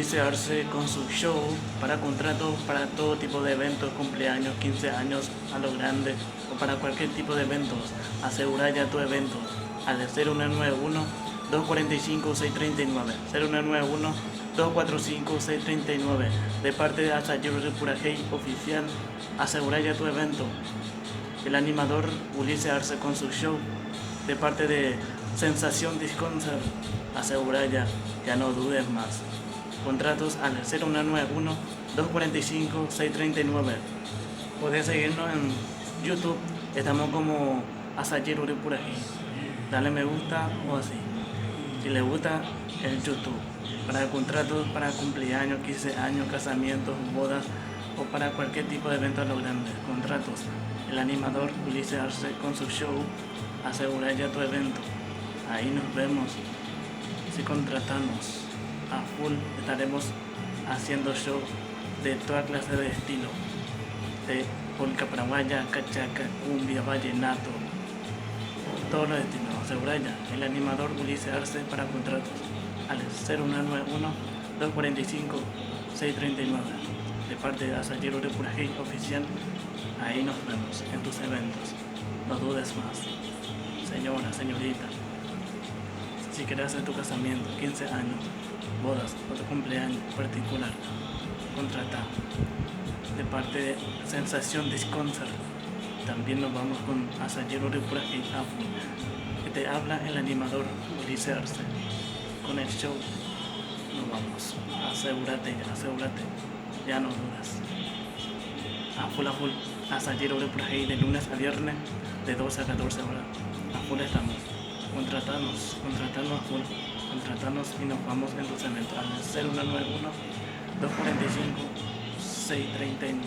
Ulises Arce con su show para contratos para todo tipo de eventos, cumpleaños, 15 años a lo grande o para cualquier tipo de eventos. Asegura ya tu evento al 0191 245 639 0191 245 639 de parte de Asayero de Purajey oficial. Asegura ya tu evento. El animador Ulises Arce con su show de parte de Sensación Disconcert. Asegura ya no dudes más. Contratos al 0191 245 639. Puedes seguirnos en YouTube, estamos como Asayero de Purajey. Dale me gusta o así. Si le gusta el YouTube, para contratos, para cumpleaños, 15 años, casamientos, bodas o para cualquier tipo de evento a lo grande. Contratos. El animador Ulises Arce con su show. Asegura ya tu evento. Ahí nos vemos. Si contratamos a full, estaremos haciendo show de toda clase de estilo, de polka paraguaya, cachaca, cumbia, vallenato, todos los estilos. Asegura ya el animador Ulises Arce para contratos al 0191 245 639 de parte de Asayero de Purajey oficial. Ahí nos vemos en tus eventos, no dudes más. Señora, señorita, si quieres hacer tu casamiento, 15 años, bodas o tu cumpleaños particular, contrata de parte de Sensación Disconcert. También nos vamos con Asayero de Purajey que te habla el animador Ulises Arce. Con el show nos vamos. Asegúrate, ya no dudas. A full, Asayero de Purajey de lunes a viernes de 12 a 14 horas. A full estamos. Contratanos a full. Contratanos y nos vamos en tus eventos al 0191 245 639.